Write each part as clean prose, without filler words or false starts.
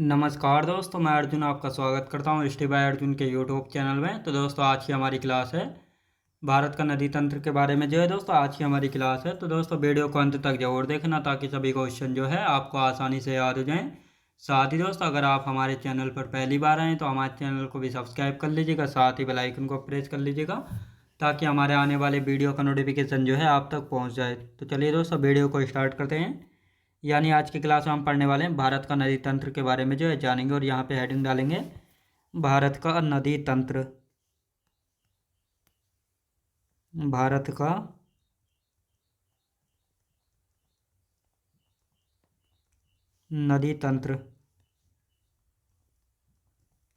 नमस्कार दोस्तों, मैं अर्जुन आपका स्वागत करता हूँ स्टे बाय अर्जुन के यूट्यूब चैनल में। तो दोस्तों आज की हमारी क्लास है भारत का नदी तंत्र के बारे में। जो है दोस्तों आज की हमारी क्लास है, तो दोस्तों वीडियो को अंत तक जरूर देखना ताकि सभी क्वेश्चन जो है आपको आसानी से याद हो जाएं। साथ ही दोस्तों अगर आप हमारे चैनल पर पहली बार आएँ तो हमारे चैनल को भी सब्सक्राइब कर लीजिएगा, साथ ही बेल आइकन को प्रेस कर लीजिएगा ताकि हमारे आने वाले वीडियो का नोटिफिकेशन जो है आप तक पहुँच जाए। तो चलिए दोस्तों वीडियो को स्टार्ट करते हैं। यानी आज की क्लास में हम पढ़ने वाले हैं भारत का नदी तंत्र के बारे में जो है जानेंगे, और यहाँ पे हेडिंग डालेंगे भारत का नदी तंत्र। भारत का नदी तंत्र।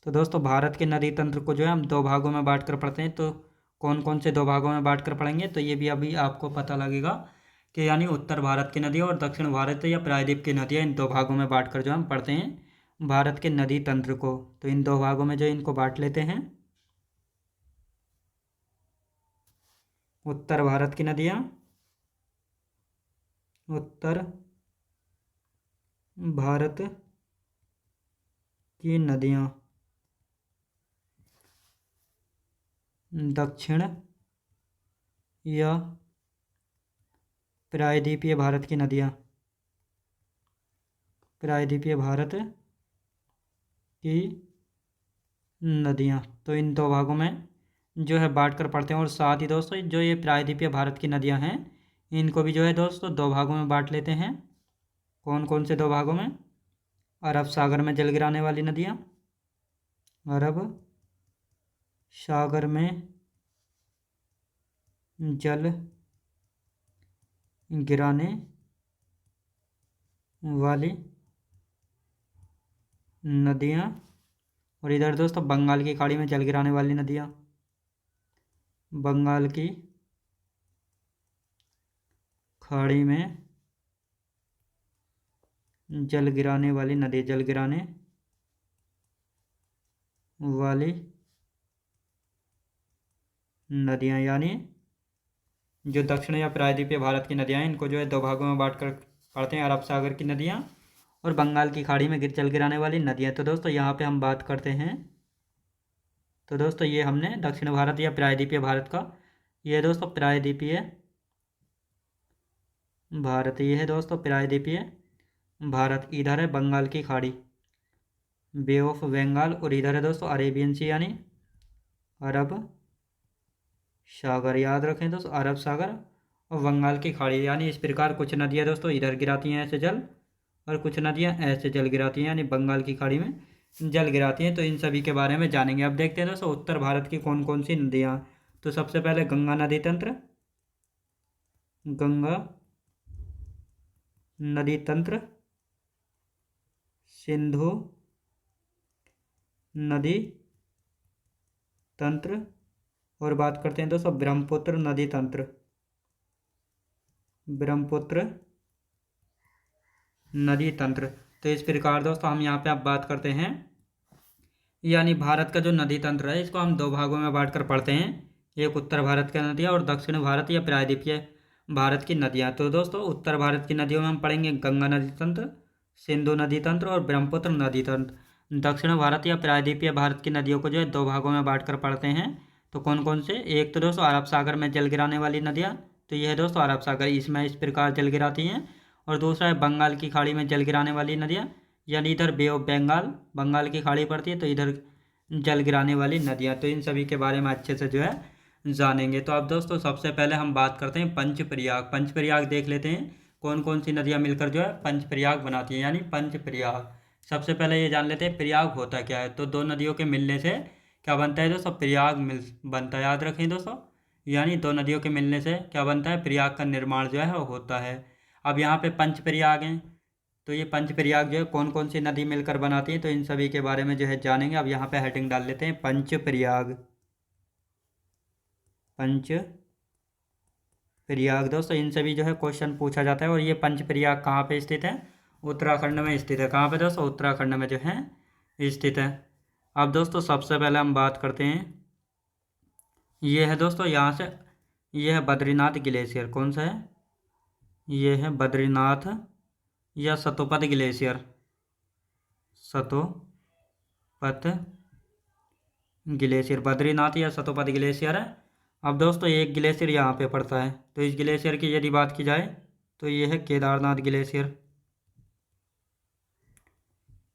तो दोस्तों भारत के नदी तंत्र को जो है हम दो भागों में बांट कर पढ़ते हैं। तो कौन कौन से दो भागों में बांट कर पढ़ेंगे तो ये भी अभी आपको पता लगेगा कि यानी उत्तर भारत की नदियाँ और दक्षिण भारत या प्रायद्वीप की नदियाँ, इन दो भागों में बांट कर जो हम पढ़ते हैं भारत के नदी तंत्र को। तो इन दो भागों में जो इनको बांट लेते हैं। उत्तर भारत की नदियाँ, उत्तर भारत की नदियाँ, दक्षिण या प्रायद्वीपीय भारत की नदियाँ, प्रायद्वीपीय भारत की नदियाँ। तो इन दो भागों में जो है बांट कर पढ़ते हैं। और साथ ही दोस्तों जो ये प्रायद्वीपीय भारत की नदियाँ हैं इनको भी जो है दोस्तों दो भागों में बांट लेते हैं। कौन कौन से दो भागों में? अरब सागर में जल गिराने वाली नदियाँ, अरब सागर में जल गिराने वाली नदियाँ, और इधर दोस्तों बंगाल की खाड़ी में जल गिराने वाली नदियाँ, बंगाल की खाड़ी में जल गिराने वाली नदी, जल गिराने वाली नदियाँ। यानी जो दक्षिण या प्रायद्वीपीय भारत की नदियाँ हैं इनको जो है दो भागों में बांट कर पढ़ते हैं, अरब सागर की नदियाँ और बंगाल की खाड़ी में जल गिराने वाली नदियाँ। तो दोस्तों यहाँ पे हम बात करते हैं। तो दोस्तों ये हमने दक्षिण भारत या प्रायद्वीपीय भारत का, ये दोस्तों प्रायद्वीपीय भारत, ये है दोस्तों प्रायद्वीपीय भारत। इधर है बंगाल की खाड़ी, बे ऑफ बंगाल, और इधर है दोस्तों अरेबियन सी यानी अरब सागर। याद रखें दोस्तों अरब सागर और बंगाल की खाड़ी। यानी इस प्रकार कुछ नदियाँ दोस्तों इधर गिराती हैं ऐसे जल, और कुछ नदियाँ ऐसे जल गिराती हैं यानी बंगाल की खाड़ी में जल गिराती हैं। तो इन सभी के बारे में जानेंगे। अब देखते हैं दोस्तों उत्तर भारत की कौन कौन सी नदियाँ। तो सबसे पहले गंगा नदी तंत्र, गंगा नदी तंत्र, सिंधु नदी तंत्र, और बात करते हैं दोस्तों ब्रह्मपुत्र नदी तंत्र, ब्रह्मपुत्र नदी तंत्र। तो इस प्रकार दोस्तों हम यहाँ पे अब बात करते हैं। यानी भारत का जो नदी तंत्र है इसको हम दो भागों में बांट कर पढ़ते हैं, एक उत्तर भारत की नदियाँ और दक्षिण भारत या प्रायद्वीपीय भारत की नदियाँ। तो दोस्तों उत्तर भारत की नदियों में हम पढ़ेंगे गंगा नदी तंत्र, सिंधु नदी तंत्र और ब्रह्मपुत्र नदी तंत्र। दक्षिण भारत या प्रायद्वीपीय भारत की नदियों को जो है दो भागों में बांट कर पढ़ते हैं। तो कौन कौन से? एक तो दोस्तों अरब सागर में जल गिराने वाली नदियाँ, तो यह है दोस्तों अरब सागर, इसमें इस प्रकार जल गिराती हैं। और दूसरा है बंगाल की खाड़ी में जल गिराने वाली नदियाँ, यानी इधर बे ऑफ बंगाल, बंगाल की खाड़ी पड़ती है तो इधर जल गिराने वाली नदियाँ। तो इन सभी के बारे में अच्छे से जो है जानेंगे। तो अब दोस्तों सबसे पहले हम बात करते हैं पंचप्रयाग। पंचप्रयाग देख लेते हैं कौन कौन सी नदियाँ मिलकर जो है पंचप्रयाग बनाती हैं, यानी पंचप्रयाग। सबसे पहले ये जान लेते हैं प्रयाग होता क्या है। तो दो नदियों के मिलने से क्या बनता है दोस्तों? प्रयाग मिल बनता है। याद रखें दोस्तों, यानी दो नदियों के मिलने से क्या बनता है? प्रयाग का निर्माण जो है वो होता है। अब यहाँ पे पंचप्रयाग हैं, तो ये पंचप्रयाग जो है कौन कौन सी नदी मिलकर बनाती है, तो इन सभी के बारे में जो है जानेंगे। अब यहाँ पे हेडिंग डाल लेते हैं पंचप्रयाग। पंचप्रयाग दोस्तों इन सभी जो है क्वेश्चन पूछा जाता है। और ये पंचप्रयाग कहाँ पे स्थित है? उत्तराखंड में स्थित है। कहाँ पे दोस्तों? उत्तराखंड में जो है स्थित है। अब दोस्तों सबसे पहले हम बात करते हैं, ये है दोस्तों यहाँ से, ये है बद्रीनाथ ग्लेशियर। कौन सा है? ये है बद्रीनाथ या सतोपद ग्लेशियर, सतोपत ग्लेशियर, बद्रीनाथ या सतोपत ग्लेशियर है। अब दोस्तों एक ग्लेशियर यहाँ पे पड़ता है, तो इस ग्लेशियर की यदि बात की जाए तो ये है केदारनाथ ग्लेशियर।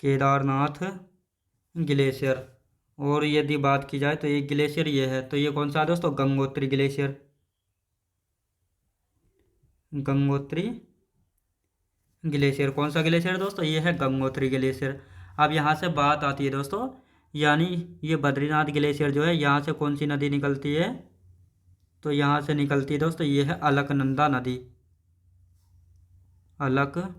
केदारनाथ ग्लेशियर। और यदि बात की जाए तो एक ग्लेशियर ये है, तो ये कौन सा है दोस्तों? गंगोत्री ग्लेशियर। गंगोत्री ग्लेशियर कौन सा ग्लेशियर है दोस्तों? ये है गंगोत्री ग्लेशियर। अब यहाँ से बात आती है दोस्तों, यानी ये बद्रीनाथ ग्लेशियर जो है यहाँ से कौन सी नदी निकलती है? तो यहाँ से निकलती है दोस्तों, ये है अलकनंदा नदी। अलकनंदा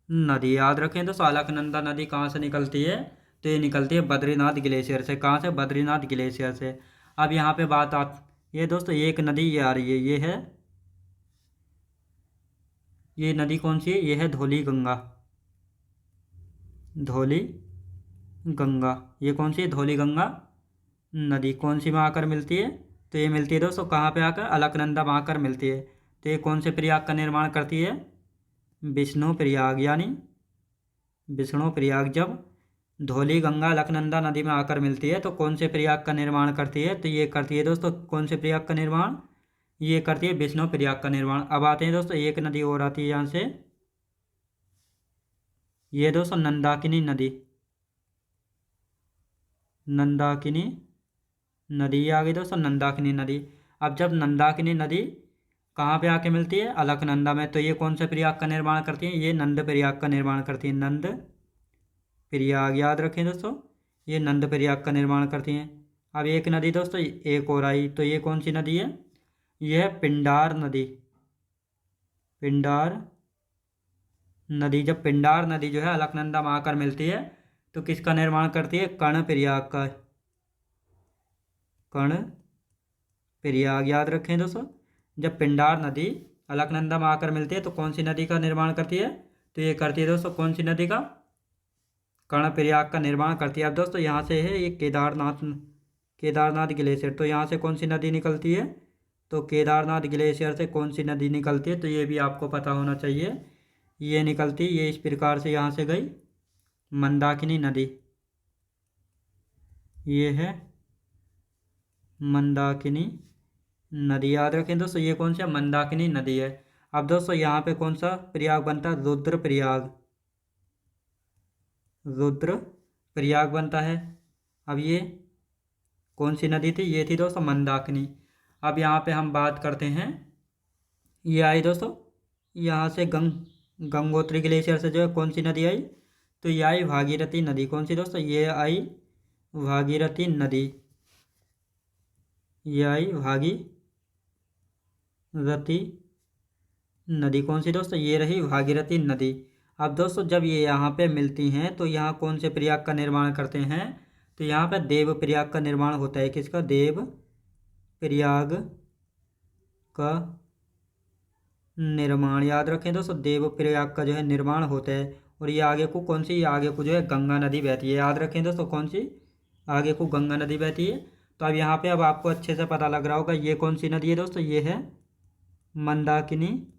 नदी याद रखें दोस्तों। अलकनंदा नदी कहाँ से निकलती है? तो ये निकलती है बद्रीनाथ ग्लेशियर से। कहाँ से? बद्रीनाथ ग्लेशियर से। अब यहाँ पे बात ये दोस्तों एक नदी ये आ रही है, ये नदी कौन सी है? ये है धौली गंगा। धौली गंगा, ये कौन सी है? धौली गंगा नदी। कौन सी में आकर मिलती है? तो ये मिलती है दोस्तों कहाँ पे आकर? अलकनंदा में आकर मिलती है। तो ये कौन से प्रयाग का निर्माण करती है? विष्णु प्रयाग, यानी विष्णु प्रयाग। जब धौली गंगा अलकनंदा नदी में आकर मिलती है तो कौन से प्रयाग का निर्माण करती है? तो ये करती है दोस्तों कौन से प्रयाग का निर्माण? ये करती है विष्णु प्रयाग का निर्माण। अब आते हैं दोस्तों, एक नदी और आती है यहाँ से, ये दोस्तों नंदाकिनी नदी। नंदाकिनी नदी आ गई दोस्तों, नंदाकिनी नदी। अब जब नंदाकिनी नदी कहाँ पे आके मिलती है? अलकनंदा में, तो ये कौन से प्रयाग का निर्माण करती है? ये नंद प्रयाग का निर्माण करती है। नंद प्रयाग याद रखें दोस्तों, ये नंद प्रयाग का निर्माण करती हैं। अब एक नदी दोस्तों एक और आई, तो ये कौन सी नदी है? यह है पिंडार नदी। पिंडार नदी। जब पिंडार नदी जो है अलकनंदा में आकर मिलती है तो किसका निर्माण करती है? कर्ण प्रयाग का। कर्ण प्रयाग याद रखें दोस्तों। जब पिंडार नदी अलकनंदा में आकर मिलती है तो कौन सी नदी का निर्माण करती है? तो ये करती है दोस्तों कौन सी नदी का? कर्ण प्रयाग का निर्माण करती है। अब दोस्तों यहाँ से है ये केदारनाथ ग्लेशियर, तो यहाँ से कौन सी नदी निकलती है? तो केदारनाथ ग्लेशियर से कौन सी नदी निकलती है? तो ये भी आपको पता होना चाहिए। ये निकलती, ये इस प्रकार से यहाँ से गई मंदाकिनी नदी। ये है मंदाकिनी नदी याद रखें दोस्तों, ये कौन सी है? मंदाकिनी नदी है। अब दोस्तों यहाँ पे कौन सा प्रयाग बनता है? रुद्र प्रयाग। रुद्र प्रयाग बनता है। अब ये कौन सी नदी थी? ये थी दोस्तों मंदाकिनी। अब यहाँ पे हम बात करते हैं, ये आई दोस्तों यहाँ से गंगोत्री ग्लेशियर से जो है कौन सी नदी आई? तो ये आई भागीरथी नदी। कौन सी दोस्तों? ये आई भागीरथी नदी। ये आई भागीरथी नदी। कौन सी दोस्तों? ये रही भागीरथी नदी। अब दोस्तों जब ये यहाँ पे मिलती हैं तो यहाँ कौन से प्रयाग का निर्माण करते हैं? तो यहाँ पे देव प्रयाग का निर्माण होता है। किसका? देव प्रयाग का निर्माण याद रखें दोस्तों, देव प्रयाग का जो है निर्माण होता है। और ये आगे को कौन सी? ये आगे को जो है गंगा नदी बहती है। याद रखें दोस्तों कौन सी? आगे को गंगा नदी बहती है। तो अब यहाँ पे अब आपको अच्छे से पता लग रहा होगा ये कौन सी नदी है दोस्तों? ये है मंदाकिनी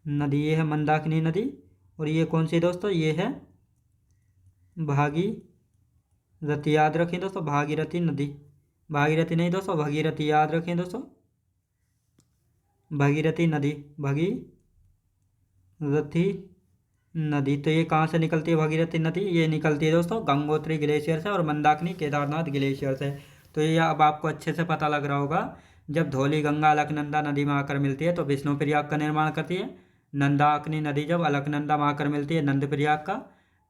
नदी। ये है मंदाकिनी नदी। और ये कौन सी दोस्तों? ये है भागीरथी। याद रखें दोस्तों, भागीरथी नदी। भागीरथी नहीं दोस्तों, भगीरथी याद रखें दोस्तों, भगीरथी नदी। भगीरथी नदी। तो ये कहाँ से निकलती है भगीरथी नदी? ये निकलती है दोस्तों गंगोत्री ग्लेशियर से और मंदाकिनी केदारनाथ ग्लेशियर से। तो ये अब आपको अच्छे से पता लग रहा होगा, जब धौली गंगा अलकनंदा नदी में आकर मिलती है तो विष्णु प्रयाग का निर्माण करती है। नंदाकिनी नदी जब अलकनंदा में आकर मिलती है नंद प्रयाग का।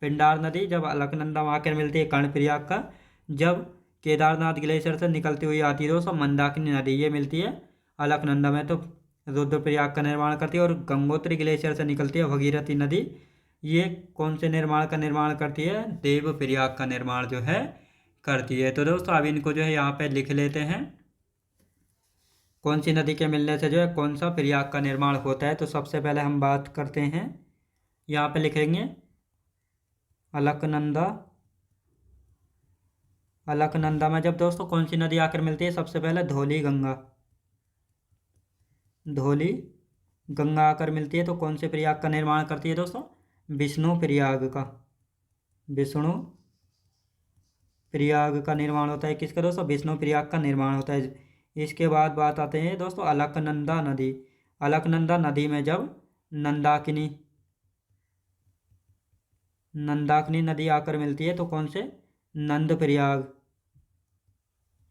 पिंडार नदी जब अलकनंदा में आकर मिलती है कर्ण प्रयाग का। जब केदारनाथ ग्लेशियर से निकलती हुई आती है दोस्तों मंदाकिनी नदी, ये मिलती है अलकनंदा में तो रुद्रप्रयाग का निर्माण करती है। और गंगोत्री ग्लेशियर से निकलती है भगीरथी नदी, ये कौन से निर्माण का निर्माण करती है? देव प्रयाग का निर्माण जो है करती है। तो दोस्तों अब इनको जो है यहाँ पे लिख लेते हैं, कौन सी नदी के मिलने से जो है कौन सा प्रयाग का निर्माण होता है। तो सबसे पहले हम बात करते हैं, यहाँ पे लिखेंगे अलकनंदा। अलकनंदा में जब दोस्तों कौन सी नदी आकर मिलती है? सबसे पहले धौली गंगा। धौली गंगा आकर मिलती है तो कौन से प्रयाग का निर्माण करती है दोस्तों? विष्णु प्रयाग का। विष्णु प्रयाग का निर्माण होता है किसका दोस्तों? विष्णु प्रयाग का निर्माण होता है। इसके बाद बात आते हैं दोस्तों अलकनंदा नदी। अलकनंदा नदी में जब नंदाकिनी नंदाकिनी नदी आकर मिलती है तो कौन से? नंद प्रयाग।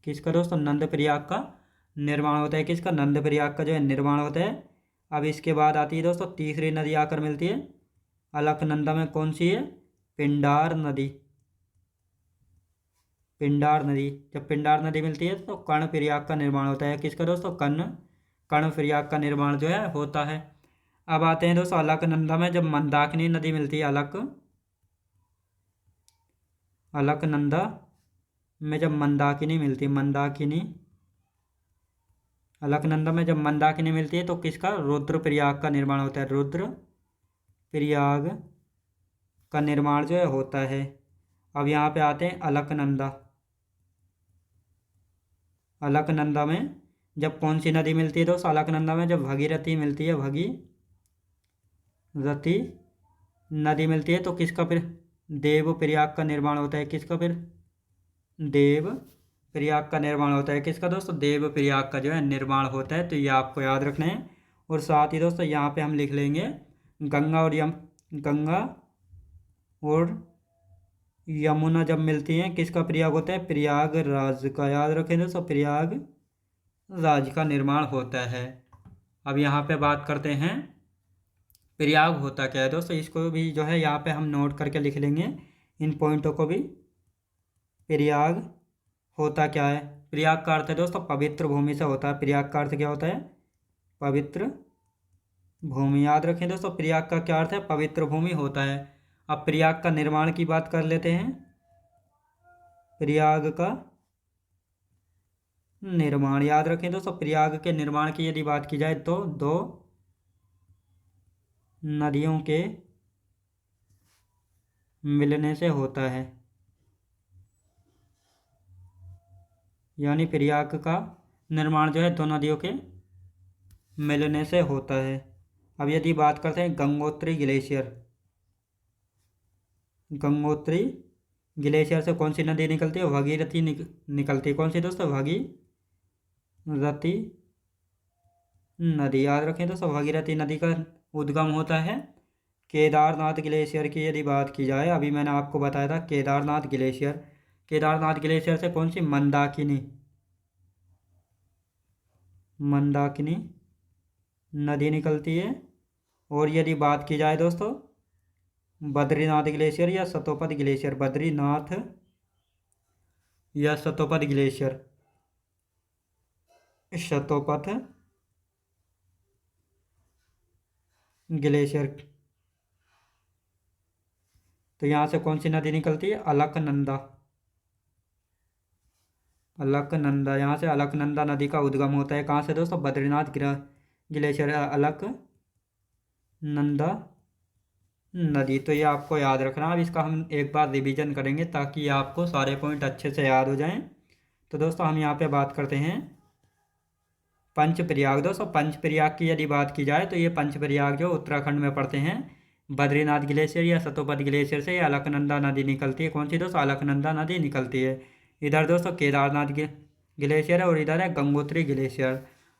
किसका दोस्तों? नंद प्रयाग का निर्माण होता है। किसका? नंद प्रयाग का जो है निर्माण होता है। अब इसके बाद आती है दोस्तों तीसरी नदी आकर मिलती है अलकनंदा में, कौन सी है? पिंडार नदी। पिंडार नदी, जब पिंडार नदी मिलती है तो कर्ण प्रयाग का निर्माण होता है। किसका दोस्तों? कर्ण प्रयाग का निर्माण जो है होता है। अब आते हैं दोस्तों अलकनंदा में जब मंदाकिनी नदी मिलती है अलकनंदा में जब मंदाकिनी मिलती है, अलकनंदा में जब मंदाकिनी मिलती है तो किसका? रुद्र प्रयाग का निर्माण होता है। रुद्र प्रयाग का निर्माण जो है होता है। अब यहाँ पे आते हैं अलकनंदा। अलकनंदा में जब कौन सी नदी मिलती है दोस्तों? अलकनंदा में जब भगीरथी मिलती है, भगीरथी नदी मिलती है तो किसका फिर? देव प्रयाग का निर्माण होता है। किसका फिर? देव प्रयाग का निर्माण होता है। किसका दोस्तों? देव प्रयाग का जो है निर्माण होता है। तो ये आपको याद रखना है। और साथ ही दोस्तों यहाँ पे हम लिख लेंगे गंगा और यमुना जब मिलती हैं किसका प्रयाग होता है? प्रयागराज का। याद रखें दोस्तों प्रयागराज का निर्माण होता है। अब यहाँ पे बात करते हैं प्रयाग होता क्या है दोस्तों, इसको भी जो है यहाँ पे हम नोट करके लिख लेंगे इन पॉइंटों को भी। प्रयाग होता क्या है? प्रयाग का अर्थ है दोस्तों पवित्र भूमि से होता है। प्रयाग का अर्थ क्या होता है? पवित्र भूमि। याद रखें दोस्तों प्रयाग का क्या अर्थ है? पवित्र भूमि होता है। अब प्रयाग का निर्माण की बात कर लेते हैं। प्रयाग का निर्माण, याद रखें दोस्तों प्रयाग के निर्माण की यदि बात की जाए तो दो नदियों के मिलने से होता है। यानी प्रयाग का निर्माण जो है दो नदियों के मिलने से होता है। अब यदि बात करते हैं गंगोत्री ग्लेशियर। गंगोत्री ग्लेशियर से कौन सी नदी निकलती है? भगीरथी निकलती है। कौन सी दोस्तों? भगीरथी नदी। याद रखें दोस्तों भगीरथी नदी का उद्गम होता है केदारनाथ ग्लेशियर की यदि बात की जाए। अभी मैंने आपको बताया था केदारनाथ ग्लेशियर। केदारनाथ ग्लेशियर से कौन सी? मंदाकिनी नदी निकलती है। और यदि बात की जाए दोस्तों बद्रीनाथ ग्लेशियर या सतोपद ग्लेशियर, बद्रीनाथ या सतोपद ग्लेशियर, सतोपद ग्लेशियर, तो यहाँ से कौन सी नदी निकलती है? अलकनंदा। अलकनंदा, यहाँ से अलकनंदा नदी का उद्गम होता है। कहाँ से दोस्तों? बद्रीनाथ ग्लेशियर, अलकनंदा नदी। तो ये आपको याद रखना। अब इसका हम एक बार रिवीजन करेंगे ताकि आपको सारे पॉइंट अच्छे से याद हो जाएं। तो दोस्तों हम यहाँ पे बात करते हैं पंचप्रयाग। दोस्तों पंचप्रयाग की यदि बात की जाए तो ये पंचप्रयाग जो उत्तराखंड में पड़ते हैं, बद्रीनाथ ग्लेशियर या सतोपद ग्लेशियर से अलकनंदा नदी निकलती है। कौन सी दोस्तों? अलकनंदा नदी निकलती है। इधर दोस्तों केदारनाथ ग्लेशियर है और इधर है गंगोत्री ग्लेशियर।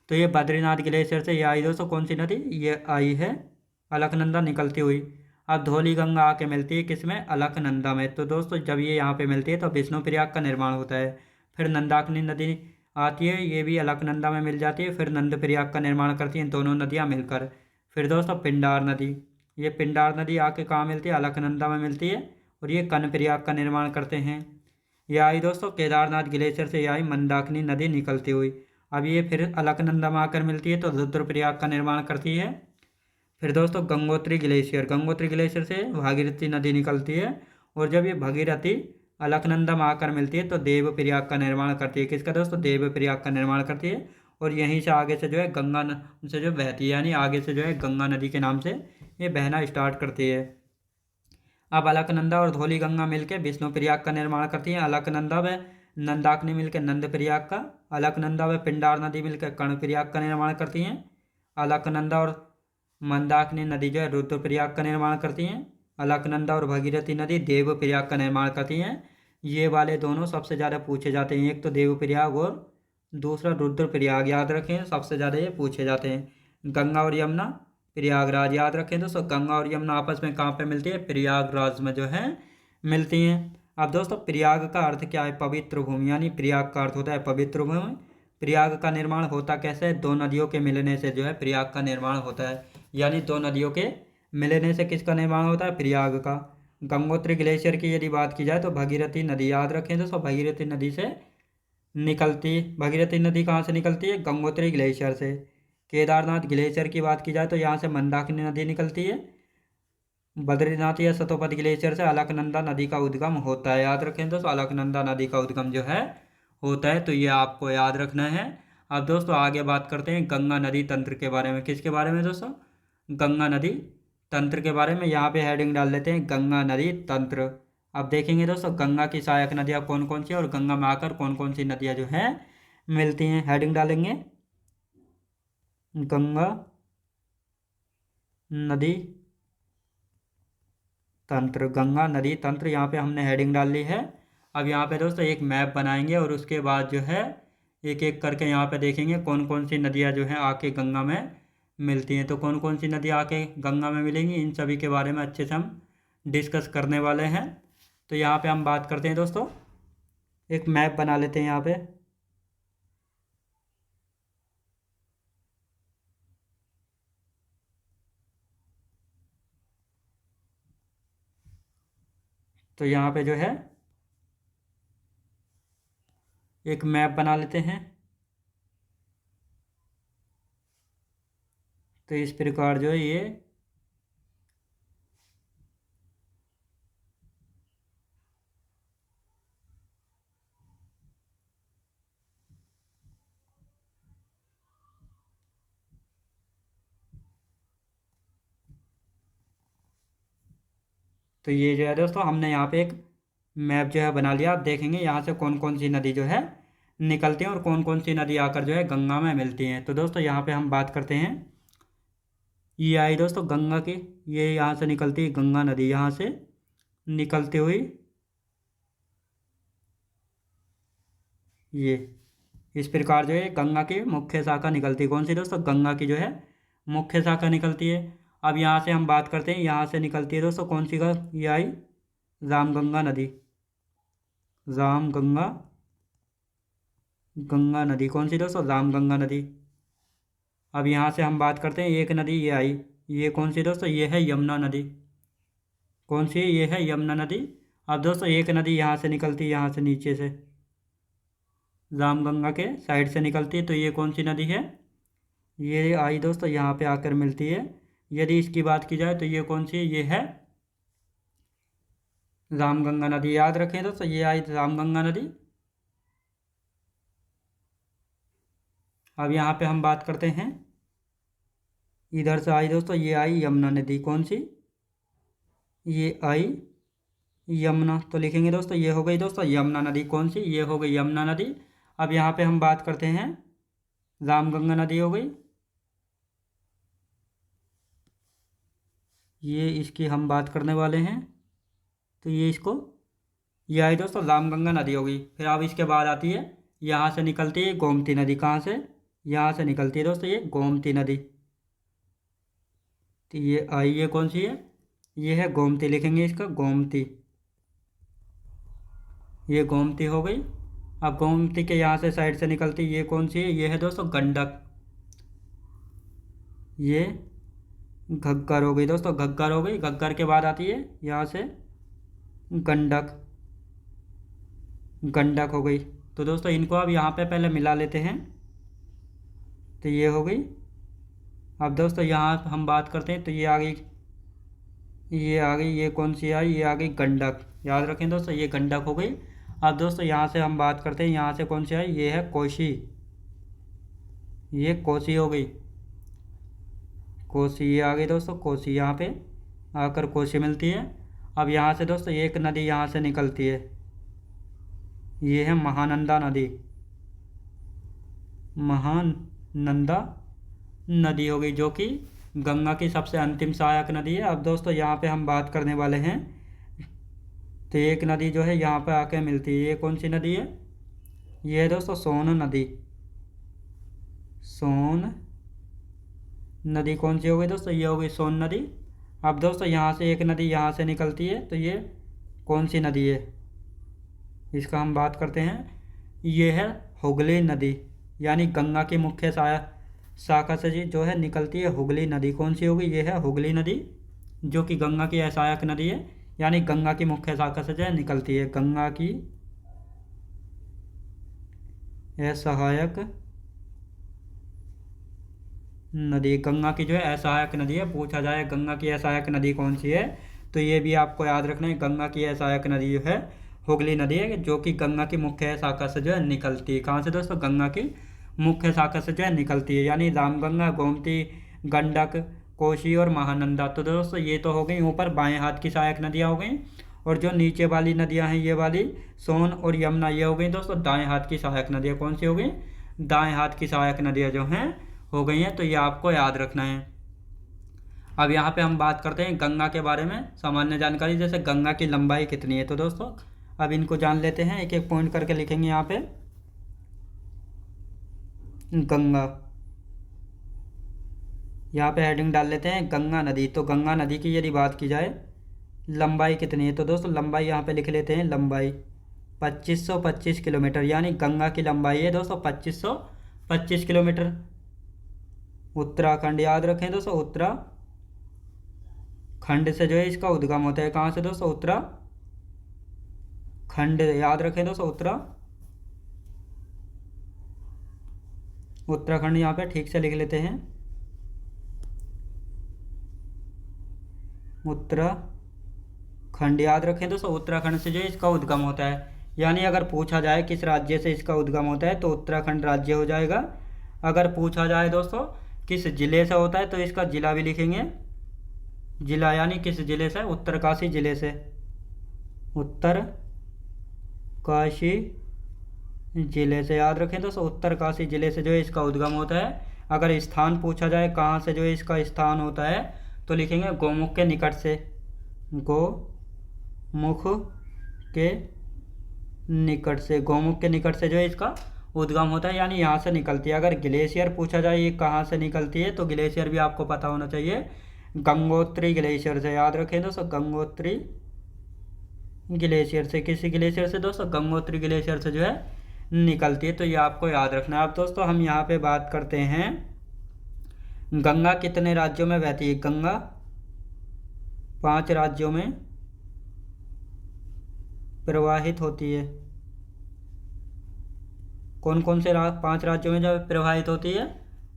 तो ये बद्रीनाथ ग्लेशियर से ये आई दोस्तों कौन सी नदी? ये आई है अलकनंदा निकलती हुई। अब धौली गंगा आके मिलती है किसमें? अलकनंदा में। तो दोस्तों जब ये यहाँ पे मिलती है तो विष्णु प्रयाग का निर्माण होता है। फिर नंदाकिनी नदी आती है, ये भी अलकनंदा में मिल जाती है। फिर नंद प्रयाग का निर्माण करती हैं दोनों नदियाँ मिलकर। फिर दोस्तों पिंडार नदी, ये पिंडार नदी आके कहाँ मिलती है? अलकनंदा में मिलती है और ये कर्ण प्रयाग का निर्माण करते हैं। ये आई दोस्तों केदारनाथ ग्लेशियर से, ये आई मंदाकिनी नदी निकलती हुई। अब ये फिर अलकनंदा में आकर मिलती है तो रुद्रप्रयाग का निर्माण करती है। फिर दोस्तों गंगोत्री ग्लेशियर से भागीरथी नदी निकलती है और जब ये भागीरथी अलकनंदा में आकर मिलती है तो देव प्रयाग का निर्माण करती है। किसका दोस्तों? देव प्रयाग का निर्माण करती है। और यहीं से आगे से जो है गंगा से जो बहती है, यानी आगे से जो है गंगा नदी के नाम से ये बहना स्टार्ट करती है। अब अलकनंदा और धौली गंगा मिलकर विष्णु प्रयाग का निर्माण करती हैं। अलकनंदा व नंदाकिनी मिलकर नंद प्रयाग का, अलकनंदा व पिंडार नदी मिलकर कर्ण प्रयाग का निर्माण करती हैं। अलकनंदा और मंदाकिनी नदी जो है रुद्रप्रयाग का निर्माण करती हैं। अलकनंदा और भगीरथी नदी देवप्रयाग का निर्माण करती हैं। ये वाले दोनों सबसे ज़्यादा पूछे जाते हैं, एक तो देवप्रयाग और दूसरा रुद्रप्रयाग, याद रखें सबसे ज़्यादा ये पूछे जाते हैं। गंगा और यमुना प्रयागराज, याद रखें दोस्तों गंगा और यमुना आपस में कहाँ पे मिलती है, प्रयागराज में जो है मिलती हैं। अब दोस्तों प्रयाग का अर्थ क्या है, पवित्र भूमि, यानी प्रयाग का अर्थ होता है पवित्र भूमि। प्रयाग का निर्माण होता कैसे है, दो नदियों के मिलने से जो है प्रयाग का निर्माण होता है, यानी दो नदियों के मिलने से किसका निर्माण होता है, प्रयाग का। गंगोत्री ग्लेशियर की यदि बात की जाए तो भगीरथी नदी, याद रखें दोस्तों भगीरथी नदी से निकलती, भगीरथी नदी कहाँ से निकलती है, गंगोत्री ग्लेशियर से। केदारनाथ ग्लेशियर की बात की जाए तो यहाँ से मंदाकिनी नदी निकलती है। बद्रीनाथ या सतोपति ग्लेशियर से अलकनंदा नदी का उद्गम होता है, याद रखें दोस्तों अलकनंदा नदी का उद्गम जो है होता है, तो ये आपको याद रखना है। अब दोस्तों आगे बात करते हैं गंगा नदी तंत्र के बारे में। किसके बारे में दोस्तों, गंगा नदी तंत्र के बारे में। यहाँ पे हेडिंग डाल देते हैं गंगा नदी तंत्र। अब देखेंगे दोस्तों गंगा की सहायक नदियाँ कौन कौन सी और गंगा में आकर कौन कौन सी नदियाँ जो है मिलती हैं। हेडिंग डालेंगे गंगा नदी तंत्र, गंगा नदी तंत्र, यहाँ पे हमने हेडिंग डाल ली है। अब यहाँ पे दोस्तों एक मैप बनाएंगे और उसके बाद जो है एक एक करके यहाँ पे देखेंगे कौन कौन सी नदियाँ जो हैं आके गंगा में मिलती हैं। तो कौन कौन सी नदियाँ आके गंगा में मिलेंगी, इन सभी के बारे में अच्छे से हम डिस्कस करने वाले हैं। तो यहाँ पे हम बात करते हैं दोस्तों, एक मैप बना लेते हैं यहाँ पे। तो यहाँ पे जो है एक मैप बना लेते हैं। तो इस प्रकार जो है ये तो ये जो है दोस्तों हमने यहाँ पे एक मैप जो है बना लिया। आप देखेंगे यहाँ से कौन कौन सी नदी जो है निकलती हैं और कौन कौन सी नदी आकर जो है गंगा में मिलती हैं। तो दोस्तों यहाँ पे हम बात करते हैं, ये आई दोस्तों गंगा की, ये यहाँ से निकलती है गंगा नदी, यहाँ से निकलती हुई ये इस प्रकार जो है गंगा की मुख्य शाखा निकलती है। कौन सी दोस्तों, गंगा की जो है मुख्य शाखा निकलती है। अब यहाँ से हम बात करते हैं, यहाँ से निकलती है दोस्तों कौन सी का, ये आई रामगंगा नदी, रामगंगा गंगा नदी, कौन सी दोस्तों, रामगंगा नदी। अब यहाँ से हम बात करते हैं एक नदी ये आई, ये कौन सी दोस्तों, ये है यमुना नदी। कौन सी है, ये है यमुना नदी। अब दोस्तों एक नदी यहाँ से निकलती है, यहाँ से नीचे से रामगंगा के साइड से निकलती है, तो ये कौन सी नदी है, ये आई दोस्तों यहाँ पे आकर मिलती है। यदि इसकी बात की जाए तो ये कौन सी है, ये है रामगंगा नदी, याद रखें दोस्तों ये आई रामगंगा नदी। अब यहाँ पे हम बात करते हैं, इधर से आई दोस्तों ये आई यमुना नदी, कौन सी, ये आई यमुना। तो लिखेंगे दोस्तों ये हो गई दोस्तों यमुना नदी, कौन सी, ये हो गई यमुना नदी। अब यहाँ पे हम बात करते हैं रामगंगा नदी हो गई, ये इसकी हम बात करने वाले हैं। तो ये इसको, ये आई दोस्तों रामगंगा नदी हो गई। फिर अब इसके बाद आती है, यहाँ से निकलती है गोमती नदी, कहाँ से, यहाँ से निकलती है दोस्तों ये गोमती नदी। तो ये आई, ये कौन सी है, ये है गोमती, लिखेंगे इसका गोमती, ये गोमती हो गई। अब गोमती के यहाँ से साइड से निकलती ये कौन सी है, ये है दोस्तों गंडक, ये घग्गर हो गई दोस्तों, घग्गर हो गई। घग्गर के बाद आती है यहाँ से गंडक, गंडक हो गई। तो दोस्तों इनको अब यहाँ पे पहले मिला लेते हैं, तो ये हो गई। अब दोस्तों यहाँ हम बात करते हैं, तो ये आ गई, ये आ गई, ये कौन सी आई, ये आ गई गंडक, याद रखें दोस्तों ये गंडक हो गई। अब दोस्तों यहाँ से हम बात करते हैं, यहाँ से कौन सी आई, ये है कोसी, ये कोसी हो गई, कोसी, ये आ गई दोस्तों कोसी, यहाँ पे आकर कोसी मिलती है। अब यहाँ से दोस्तों एक नदी यहाँ से निकलती है, ये है महानंदा नदी, महानंदा नदी हो गई, जो कि गंगा की सबसे अंतिम सहायक नदी है। अब दोस्तों यहाँ पे हम बात करने वाले हैं, तो एक नदी जो है यहाँ पे आके मिलती है, ये कौन सी नदी है? ये है दोस्तों सोन नदी। सोन नदी कौन सी हो गई दोस्तों? ये हो गई सोन नदी। अब दोस्तों यहाँ से एक नदी यहाँ से निकलती है, तो ये कौन सी नदी है? इसका हम बात करते हैं, ये है हुगली नदी, यानी गंगा की मुख्य शाखा से जो है निकलती है हुगली नदी। कौन सी होगी? ये है हुगली नदी, जो कि गंगा की सहायक नदी है, यानी गंगा की मुख्य शाखा से जो है निकलती है। गंगा की सहायक नदी, गंगा की जो है असहायक नदी है। पूछा जाए गंगा की असहायक नदी कौन सी है, तो ये भी आपको याद रखना है। गंगा की असहायक नदी जो है हुगली नदी है, जो कि गंगा की मुख्य शाखा से जो है निकलती है। कहाँ से दोस्तों? गंगा की मुख्य शाखा से जो है निकलती है, यानी रामगंगा, गोमती, गंडक, कोसी और महानंदा। तो दोस्तों ये तो हो गई ऊपर बाएं हाथ की सहायक नदियाँ हो गई, और जो नीचे वाली नदियाँ हैं ये वाली सोन और यमुना, ये हो गई दोस्तों दाएं हाथ की सहायक नदियाँ। कौन सी हो गई? दाएं हाथ की सहायक नदियाँ जो हैं हो गई हैं, तो ये आपको याद रखना है। अब यहाँ पे हम बात करते हैं गंगा के बारे में सामान्य जानकारी, जैसे गंगा की लंबाई कितनी है। तो दोस्तों अब इनको जान लेते हैं, एक एक पॉइंट करके लिखेंगे यहाँ पे। गंगा, यहाँ पे हेडिंग डाल लेते हैं गंगा नदी। तो गंगा नदी की यदि बात की जाए लंबाई कितनी है, तो दोस्तों लंबाई यहाँ पे लिख लेते हैं, लंबाई 2525 किलोमीटर, यानी गंगा की लंबाई है दोस्तों 2525 किलोमीटर। उत्तराखंड याद रखें दोस्तों, उत्तराखंड से जो है इसका उद्गम होता है। कहाँ से दोस्तों? उत्तराखंड याद रखें दोस्तों, उत्तराखंड यहाँ पे ठीक से लिख लेते हैं, उत्तराखंड याद रखें दोस्तों। उत्तराखंड से जो है इसका उद्गम होता है, यानी अगर पूछा जाए किस राज्य से इसका उद्गम होता है, तो उत्तराखंड राज्य हो जाएगा। अगर पूछा जाए दोस्तों किस जिले से होता है, तो इसका जिला भी लिखेंगे, जिला, यानी किस जिले से? उत्तरकाशी जिले से, उत्तरकाशी जिले से याद रखें दोस्तों, उत्तरकाशी जिले से जो है इसका उद्गम होता है। अगर स्थान पूछा जाए कहाँ से जो है इसका स्थान होता है, तो लिखेंगे गोमुख के निकट से, गोमुख के निकट से, गोमुख के निकट से जो है इसका उद्गम होता है, यानी यहाँ से निकलती है। अगर ग्लेशियर पूछा जाए ये कहाँ से निकलती है, तो ग्लेशियर भी आपको पता होना चाहिए, गंगोत्री ग्लेशियर से याद रखें दोस्तों, गंगोत्री ग्लेशियर से। किसी ग्लेशियर से दोस्तों? गंगोत्री ग्लेशियर से जो है निकलती है, तो ये आपको याद रखना है। अब दोस्तों हम यहाँ पे बात करते हैं गंगा कितने राज्यों में बहती है। गंगा 5 राज्यों में प्रवाहित होती है। कौन कौन से 5 राज्यों में जब प्रवाहित होती है,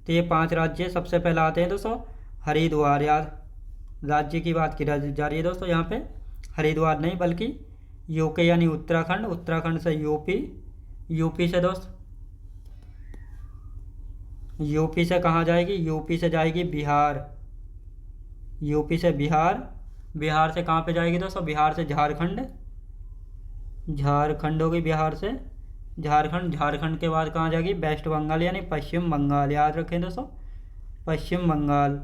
तो ये 5 राज्य सबसे पहले आते हैं दोस्तों हरिद्वार। याद राज्य की बात की जा रही है दोस्तों यहाँ पे, हरिद्वार नहीं बल्कि यूके यानी उत्तराखंड, उत्तराखंड से यूपी, यूपी से दोस्त यूपी से कहाँ जाएगी? यूपी से जाएगी बिहार, यूपी से बिहार, बिहार से कहाँ पे जाएगी दोस्तों? बिहार से झारखंड, झारखंड होगी बिहार से, झारखंड, झारखंड के बाद कहाँ जाएगी? वेस्ट बंगाल यानी पश्चिम बंगाल, याद रखें दोस्तों, पश्चिम बंगाल,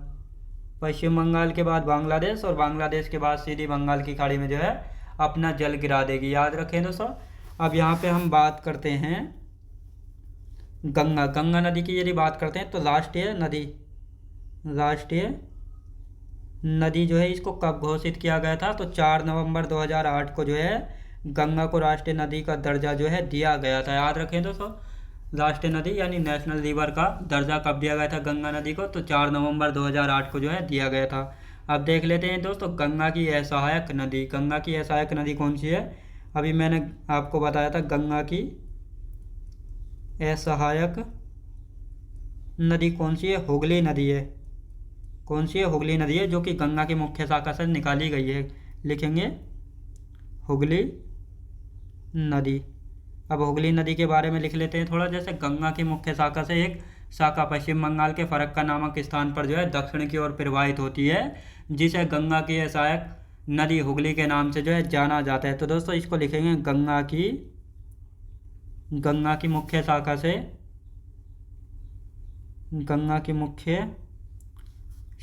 पश्चिम बंगाल के बाद बांग्लादेश, और बांग्लादेश के बाद सीधी बंगाल की खाड़ी में जो है अपना जल गिरा देगी, याद रखें दोस्तों। अब यहाँ पे हम बात करते हैं गंगा, गंगा नदी की यदि बात करते हैं, तो राष्ट्रीय नदी जो है इसको कब घोषित किया गया था, तो 4 नवंबर 2008 को जो है गंगा को राष्ट्रीय नदी का दर्जा जो है दिया गया था, याद रखें दोस्तों। राष्ट्रीय नदी यानी नेशनल रिवर का दर्जा कब दिया गया था गंगा नदी को, तो 4 नवंबर 2008 को जो है दिया गया था। अब देख लेते हैं दोस्तों गंगा की असहायक नदी, गंगा की असहायक नदी कौन सी है? अभी मैंने आपको बताया था गंगा की असहायक नदी कौन सी है? हुगली नदी है। कौन सी है? हुगली नदी है, जो कि गंगा की मुख्य शाखा से निकाली गई है, लिखेंगे हुगली नदी। अब हुगली नदी के बारे में लिख लेते हैं थोड़ा, जैसे गंगा की मुख्य शाखा से एक शाखा पश्चिम बंगाल के फरक्का नामक स्थान पर जो है दक्षिण की ओर प्रवाहित होती है, जिसे गंगा की सहायक नदी हुगली के नाम से जो है जाना जाता है। तो दोस्तों इसको लिखेंगे गंगा की मुख्य शाखा से, गंगा की मुख्य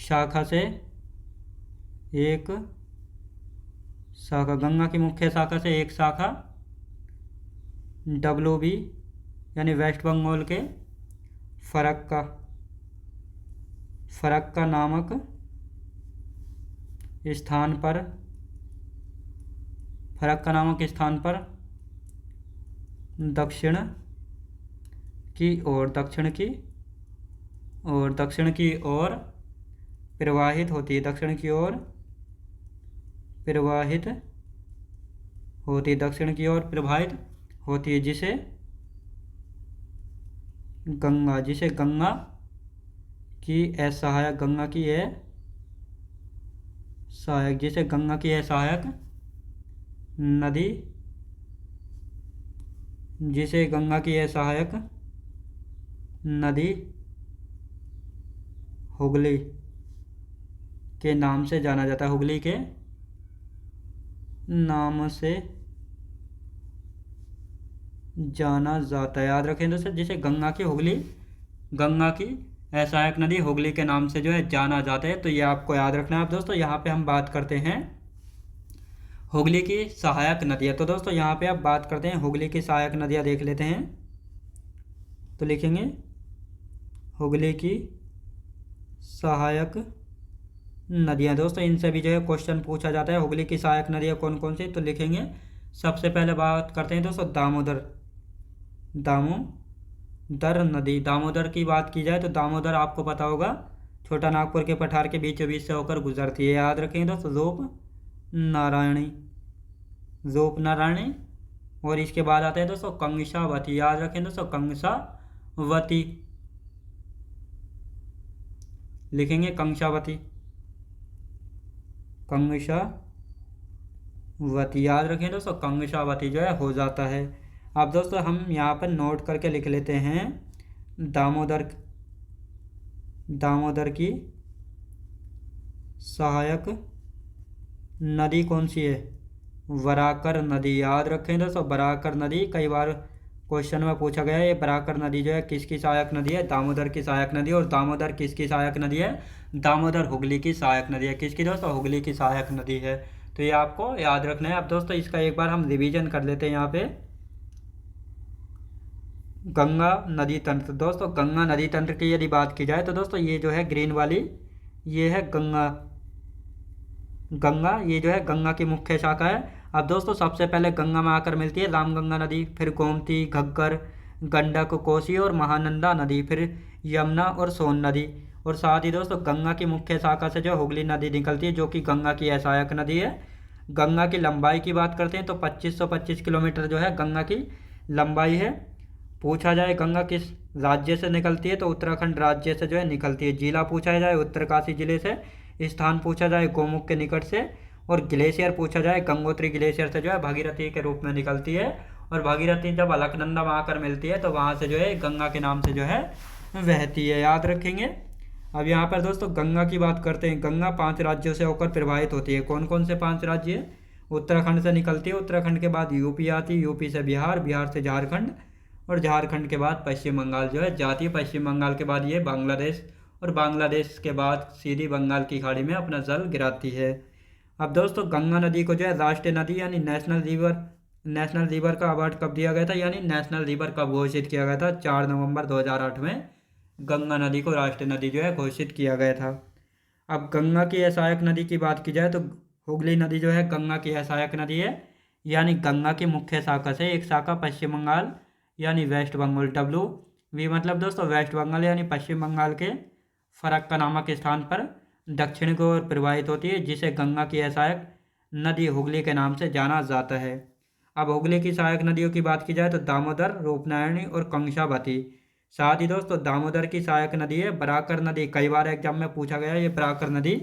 शाखा से एक शाखा, गंगा की मुख्य शाखा से एक शाखा WB यानी वेस्ट बंगाल के फरक्का नामक स्थान पर दक्षिण की ओर प्रवाहित होती है, दक्षिण की ओर प्रवाहित होती है, जिसे गंगा की असहायक नदी हुगली के नाम से जाना जाता है, हुगली के नाम से जाना जाता है। याद रखें दोस्तों, जिसे गंगा की सहायक नदी हुगली के नाम से जो है जाना जाता है। तो ये आपको याद रखना है। अब दोस्तों यहाँ पे हम बात करते हैं हुगली की सहायक नदियाँ। तो दोस्तों यहाँ पे अब बात करते हैं हुगली की सहायक नदियाँ, देख लेते हैं। तो लिखेंगे हुगली की सहायक नदियाँ। दोस्तों इनसे भी जो है क्वेश्चन पूछा जाता है, हुगली की सहायक नदियाँ कौन कौन सी। तो लिखेंगे, सबसे पहले बात करते हैं दोस्तों दामोदर नदी। दामोदर की बात की जाए तो दामोदर आपको पता होगा छोटा नागपुर के पठार के बीचों बीच से होकर गुजरती है। याद रखेंगे दोस्तों, जोप नारायणी। और इसके बाद आता है दोस्तों कंसावती। याद रखें दोस्तों, कंसावती लिखेंगे, कंसावती। याद रखें दोस्तों, कंसावती जो है हो जाता है। अब दोस्तों हम यहाँ पर नोट करके लिख लेते हैं, दामोदर की सहायक नदी कौन सी है, बराकर नदी। याद रखें दोस्तों, बराकर नदी कई बार क्वेश्चन में पूछा गया है। ये बराकर नदी जो है किसकी सहायक नदी है, दामोदर की सहायक नदी। और दामोदर किसकी सहायक नदी है, दामोदर हुगली की सहायक नदी है। किसकी दोस्तों, हुगली की सहायक नदी है। तो ये आपको याद रखना है। अब दोस्तों इसका एक बार हम रिवीजन कर लेते हैं। यहाँ पे गंगा नदी तंत्र। दोस्तों गंगा नदी तंत्र की यदि बात की जाए तो दोस्तों ये जो है ग्रीन वाली, ये है गंगा, ये जो है गंगा की मुख्य शाखा है। अब दोस्तों सबसे पहले गंगा में आकर मिलती है रामगंगा नदी, फिर गोमती, घग्गर, गंडक, कोसी और महानंदा नदी, फिर यमुना और सोन नदी। और साथ ही दोस्तों गंगा की मुख्य शाखा से जो हुगली नदी निकलती है, जो कि गंगा की सहायक नदी है। गंगा की लंबाई की बात करते हैं तो 2525 किलोमीटर जो है गंगा की लंबाई है। पूछा जाए गंगा किस राज्य से निकलती है तो उत्तराखंड राज्य से जो है निकलती है। जिला पूछा जाए उत्तरकाशी जिले से, स्थान पूछा जाए गोमुख के निकट से, और ग्लेशियर पूछा जाए गंगोत्री ग्लेशियर से जो है भागीरथी के रूप में निकलती है। और भागीरथी जब अलकनंदा में आकर मिलती है तो वहाँ से जो है गंगा के नाम से जो है बहती है। याद रखेंगे। अब यहाँ पर दोस्तों गंगा की बात करते हैं। गंगा 5 राज्यों से होकर प्रवाहित होती है। कौन कौन से 5 राज्य है, उत्तराखंड से निकलती है, उत्तराखंड के बाद यूपी आती है, यूपी से बिहार, बिहार से झारखंड, और झारखंड के बाद पश्चिम बंगाल जो है जाती है। पश्चिम बंगाल के बाद ये बांग्लादेश, और बांग्लादेश के बाद सीधी बंगाल की खाड़ी में अपना जल गिराती है। अब दोस्तों गंगा नदी को जो है राष्ट्रीय नदी यानी नेशनल रिवर का अवार्ड कब दिया गया था, यानी नेशनल रिवर कब घोषित किया गया था, 4 नवंबर 2008 में गंगा नदी को राष्ट्रीय नदी जो है घोषित किया गया था। अब गंगा की सहायक नदी की बात की जाए तो हुगली नदी जो है गंगा की सहायक नदी है, यानी गंगा की मुख्य शाखा से एक शाखा पश्चिम बंगाल यानी वेस्ट बंगाल, WB मतलब दोस्तों वेस्ट बंगाल यानी पश्चिम बंगाल के फरक्का नामक स्थान पर दक्षिण की ओर प्रवाहित होती है, जिसे गंगा की सहायक नदी हुगली के नाम से जाना जाता है। अब हुगली की सहायक नदियों की बात की जाए तो दामोदर, रूपनारायणी और कंसावती। साथ ही दोस्तों दामोदर की सहायक नदी है बराकर नदी। कई बार एग्जाम में पूछा गया है ये बराकर नदी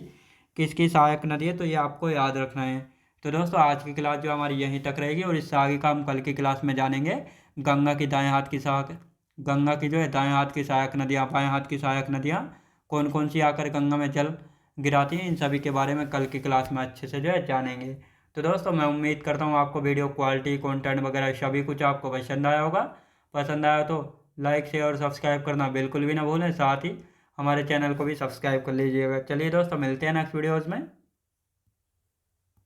किसकी सहायक नदी है, तो ये आपको याद रखना है। तो दोस्तों आज की क्लास जो हमारी यहीं तक रहेगी, और इससे आगे का हम कल की क्लास में जानेंगे गंगा की दाएं हाथ की सहायक नदियाँ, बाएं हाथ की सहायक नदियाँ कौन कौन सी आकर गंगा में जल गिराती हैं, इन सभी के बारे में कल की क्लास में अच्छे से जो है जानेंगे। तो दोस्तों मैं उम्मीद करता हूँ आपको वीडियो क्वालिटी, कंटेंट वगैरह सभी कुछ आपको पसंद आया होगा। पसंद आया तो लाइक, शेयर और सब्सक्राइब करना बिल्कुल भी ना भूलें। साथ ही हमारे चैनल को भी सब्सक्राइब कर लीजिएगा। चलिए दोस्तों, मिलते हैं नेक्स्ट वीडियोज़ में।